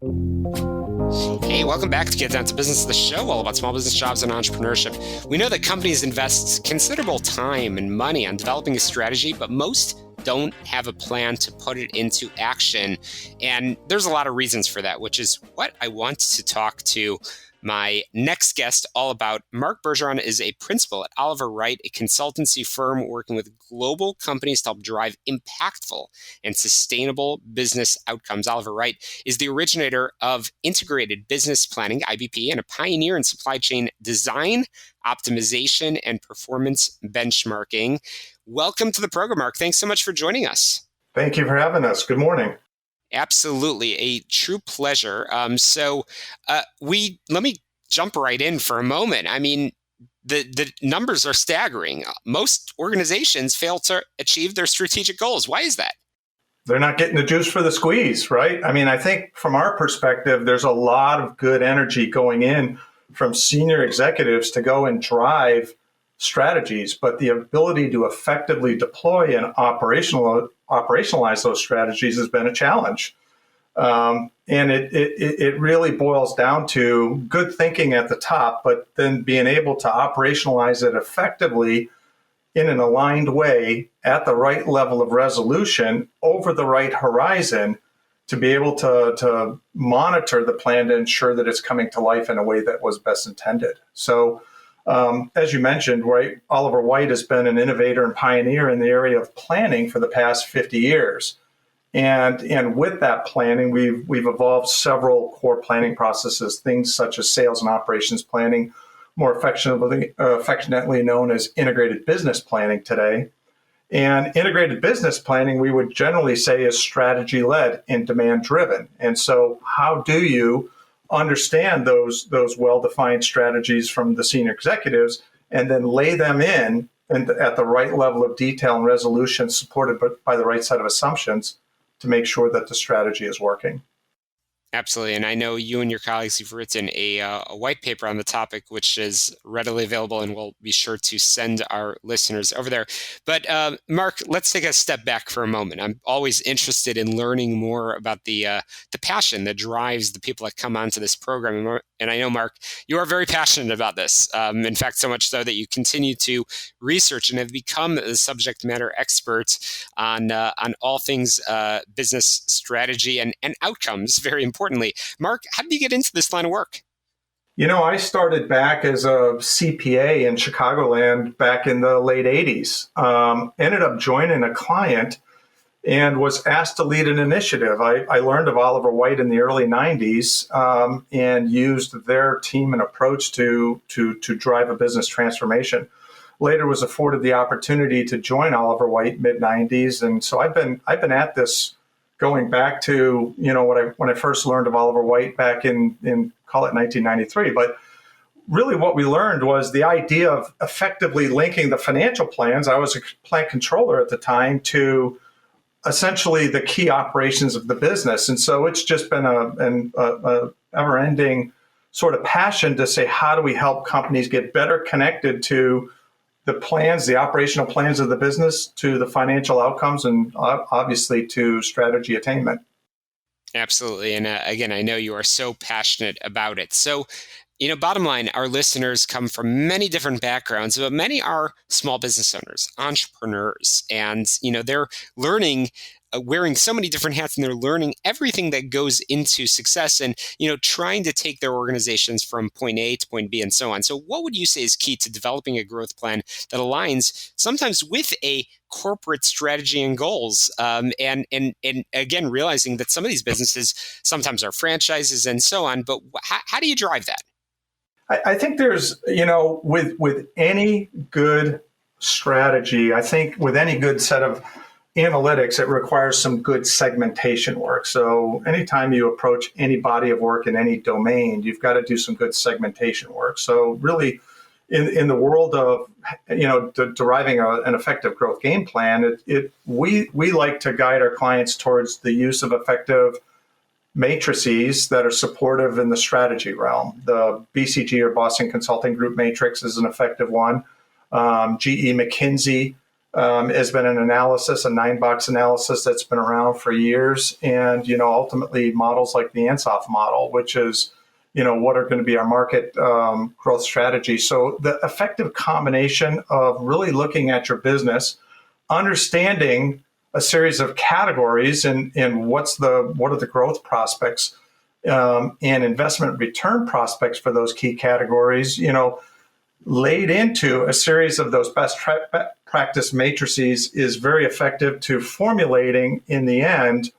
Hey, welcome back to Get Down to Business, the show all about small business, jobs, and entrepreneurship. We know that companies invest considerable time and money on developing a strategy, but most don't have a plan to put it into action. And there's a lot of reasons for that, which is what I want to talk to my next guest all about. Marc Bergeron is a principal at Oliver Wight, a consultancy firm working with global companies to help drive impactful and sustainable business outcomes. Oliver Wight is the originator of integrated business planning, IBP, and a pioneer in supply chain design, optimization, and performance benchmarking. Welcome to the program, Marc. Thanks so much for joining us. Thank you for having us. Good morning. Absolutely. A true pleasure. Let me jump right in for a moment. I mean, the numbers are staggering. Most organizations fail to achieve their strategic goals. Why is that? They're not getting the juice for the squeeze, right? I mean, I think from our perspective, there's a lot of good energy going in from senior executives to go and drive strategies, but the ability to effectively deploy and operationalize those strategies has been a challenge. And it really boils down to good thinking at the top, but then being able to operationalize it effectively in an aligned way at the right level of resolution over the right horizon to be able to monitor the plan to ensure that it's coming to life in a way that was best intended. So as you mentioned, right, Oliver Wight has been an innovator and pioneer in the area of planning for the past 50 years. And with that planning, we've evolved several core planning processes, things such as sales and operations planning, more affectionately known as integrated business planning today. And integrated business planning, we would generally say, is strategy-led and demand-driven. And so how do you understand those well-defined strategies from the senior executives and then lay them in and at the right level of detail and resolution supported by the right set of assumptions to make sure that the strategy is working? Absolutely. And I know you and your colleagues have written a white paper on the topic, which is readily available, and we'll be sure to send our listeners over there. But Marc, let's take a step back for a moment. I'm always interested in learning more about the passion that drives the people that come onto this program. And I know, Marc, you are very passionate about this. In fact, so much so that you continue to research and have become the subject matter expert on all things business strategy and outcomes, very importantly. Marc, how did you get into this line of work? You know, I started back as a CPA in Chicagoland back in the late 80s. Ended up joining a client and was asked to lead an initiative. I learned of Oliver Wight in the early 90s and used their team and approach to drive a business transformation. Later was afforded the opportunity to join Oliver Wight mid 90s. And so I've been at this going back to, you know, when I first learned of Oliver Wight back in call it 1993. But really what we learned was the idea of effectively linking the financial plans. I was a plant controller at the time to essentially the key operations of the business. And so it's just been a ever-ending sort of passion to say, how do we help companies get better connected to the plans, the operational plans of the business, to the financial outcomes, and obviously to strategy attainment. Absolutely. And again, I know you are so passionate about it. So, you know, bottom line, our listeners come from many different backgrounds, but many are small business owners, entrepreneurs, and, you know, they're learning, wearing so many different hats, and they're learning everything that goes into success and, you know, trying to take their organizations from point A to point B and so on. So what would you say is key to developing a growth plan that aligns sometimes with a corporate strategy and goals? And again, realizing that some of these businesses sometimes are franchises and so on, but how do you drive that? I think there's, you know, with any good strategy, I think with any good set of analytics, it requires some good segmentation work. So anytime you approach any body of work in any domain, you've got to do some good segmentation work. So really, in the world of, you know, deriving an effective growth game plan, we like to guide our clients towards the use of effective matrices that are supportive in the strategy realm. The BCG, or Boston Consulting Group matrix, is an effective one. GE McKinsey has been an analysis, a 9-box analysis that's been around for years. And, ultimately models like the Ansoff model, which is, what are going to be our market growth strategy. So the effective combination of really looking at your business, understanding a series of categories and what are the growth prospects and investment return prospects for those key categories, laid into a series of those best practice matrices is very effective to formulating in the end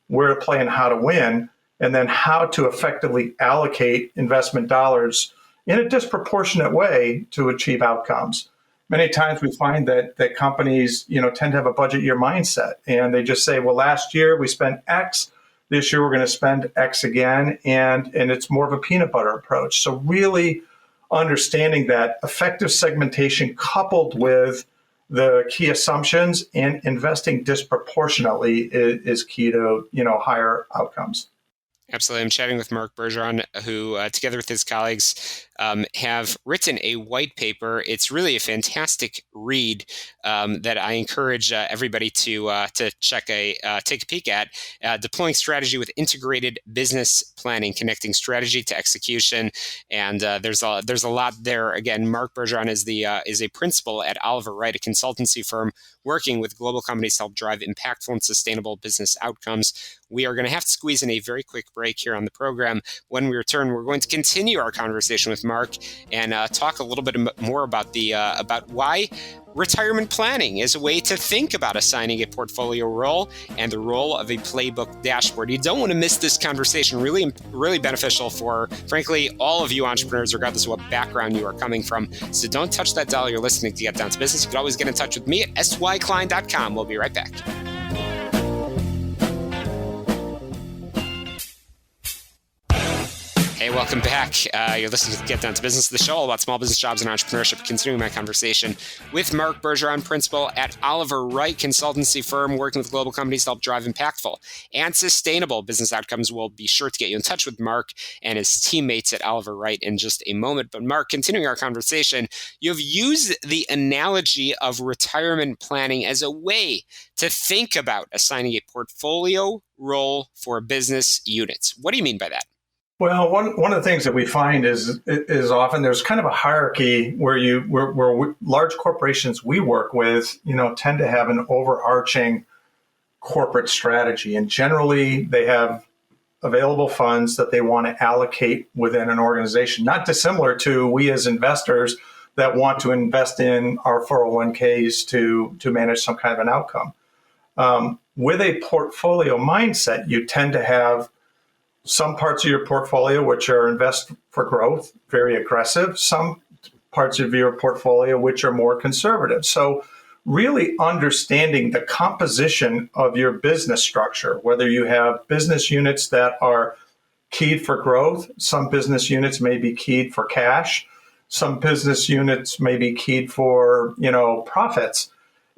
where to play and how to win, and then how to effectively allocate investment dollars in a disproportionate way to achieve outcomes. Many times we find that companies, tend to have a budget year mindset, and they just say, well, last year we spent X, this year we're going to spend X again, and it's more of a peanut butter approach. So really understanding that effective segmentation coupled with the key assumptions and investing disproportionately is key to, higher outcomes. Absolutely. I'm chatting with Marc Bergeron, who, together with his colleagues, have written a white paper. It's really a fantastic read that I encourage everybody to take a peek at. Deploying strategy with integrated business planning, connecting strategy to execution, and there's a lot there. Again, Marc Bergeron is a principal at Oliver Wright, a consultancy firm working with global companies to help drive impactful and sustainable business outcomes. We are going to have to squeeze in a very quick break here on the program. When we return, we're going to continue our conversation with Marc and talk a little bit more about about why retirement planning is a way to think about assigning a portfolio role and the role of a playbook dashboard. You don't want to miss this conversation. Really, really beneficial for, frankly, all of you entrepreneurs, regardless of what background you are coming from. So don't touch that dial you're listening to Get Down to Business. You can always get in touch with me at syklein.com. We'll be right back. Hey, welcome back. You're listening to Get Down to Business, the show all about small business, jobs, and entrepreneurship. Continuing my conversation with Marc Bergeron, principal at Oliver Wright consultancy firm, working with global companies to help drive impactful and sustainable business outcomes. We'll be sure to get you in touch with Marc and his teammates at Oliver Wright in just a moment. But Marc, continuing our conversation, you've used the analogy of retirement planning as a way to think about assigning a portfolio role for business units. What do you mean by that? Well, one of the things that we find is often there's kind of a hierarchy where large corporations we work with, tend to have an overarching corporate strategy, and generally they have available funds that they want to allocate within an organization, not dissimilar to we as investors that want to invest in our 401ks to manage some kind of an outcome. With a portfolio mindset, you tend to have some parts of your portfolio which are invest for growth, very aggressive, some parts of your portfolio which are more conservative. So really understanding the composition of your business structure, whether you have business units that are keyed for growth, some business units may be keyed for cash, some business units may be keyed for, profits,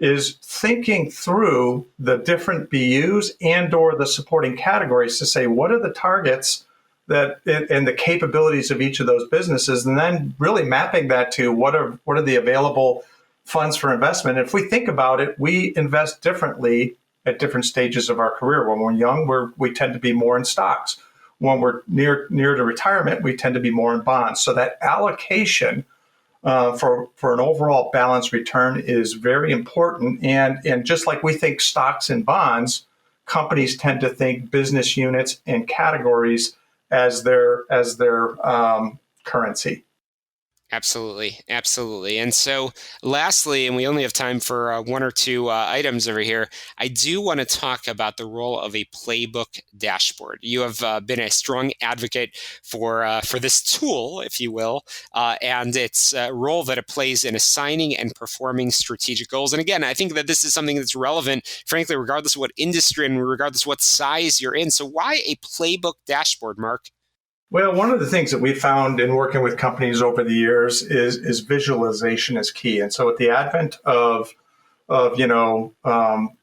is thinking through the different BUs and or the supporting categories to say, what are the targets that and the capabilities of each of those businesses, and then really mapping that to what are the available funds for investment. And if we think about it, we invest differently at different stages of our career. When we're young, we tend to be more in stocks. When we're near to retirement, we tend to be more in bonds. So that allocation for an overall balanced return is very important. And just like we think stocks and bonds, companies tend to think business units and categories as their currency. Absolutely. Absolutely. And so lastly, and we only have time for one or two items over here, I do want to talk about the role of a playbook dashboard. You have been a strong advocate for this tool, if you will, and its role that it plays in assigning and performing strategic goals. And again, I think that this is something that's relevant, frankly, regardless of what industry and regardless of what size you're in. So why a playbook dashboard, Marc? Well, one of the things that we found in working with companies over the years is visualization is key. And so with the advent of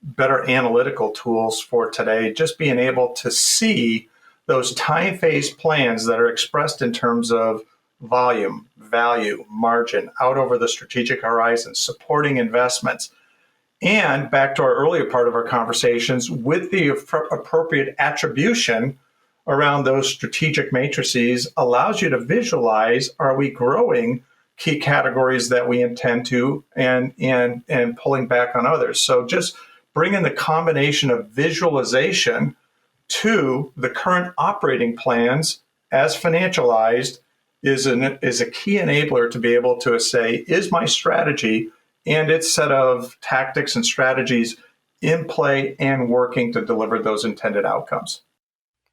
better analytical tools for today, just being able to see those time phase plans that are expressed in terms of volume, value, margin out over the strategic horizon, supporting investments, And back to our earlier part of our conversations, with the appropriate attribution around those strategic matrices allows you to visualize, are we growing key categories that we intend to and pulling back on others. So just bringing the combination of visualization to the current operating plans as financialized is a key enabler to be able to say, is my strategy and its set of tactics and strategies in play and working to deliver those intended outcomes.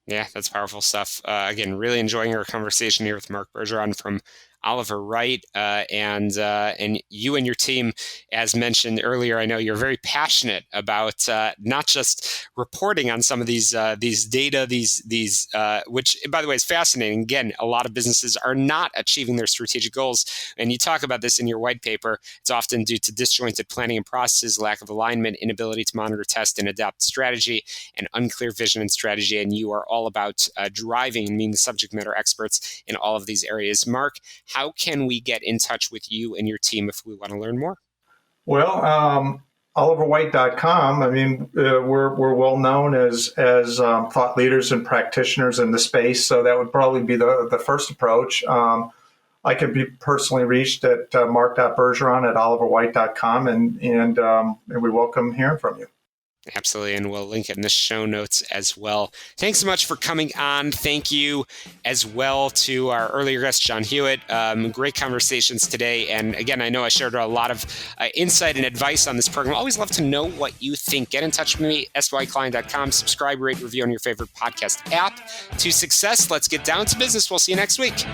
Yeah, that's powerful stuff. Again, really enjoying our conversation here with Marc Bergeron from Oliver Wight, and you and your team, as mentioned earlier, I know you're very passionate about not just reporting on some of these data, these which, by the way, is fascinating. Again, a lot of businesses are not achieving their strategic goals, and you talk about this in your white paper. It's often due to disjointed planning and processes, lack of alignment, inability to monitor, test, and adapt strategy, and unclear vision and strategy. And you are all about driving and being the subject matter experts in all of these areas. Marc, how can we get in touch with you and your team if we want to learn more? Well, oliverwight.com. I mean, we're well known as thought leaders and practitioners in the space, so that would probably be the first approach. I can be personally reached at marc.bergeron@oliverwight.com, and we welcome hearing from you. Absolutely, and we'll link it in the show notes as well. Thanks so much for coming on. Thank you as well to our earlier guest, John Hewitt. Great conversations today. And again, I know I shared a lot of insight and advice on this program. I always love to know what you think. Get in touch with me, syklein.com. Subscribe, rate, review on your favorite podcast app. To success, let's get down to business. We'll see you next week.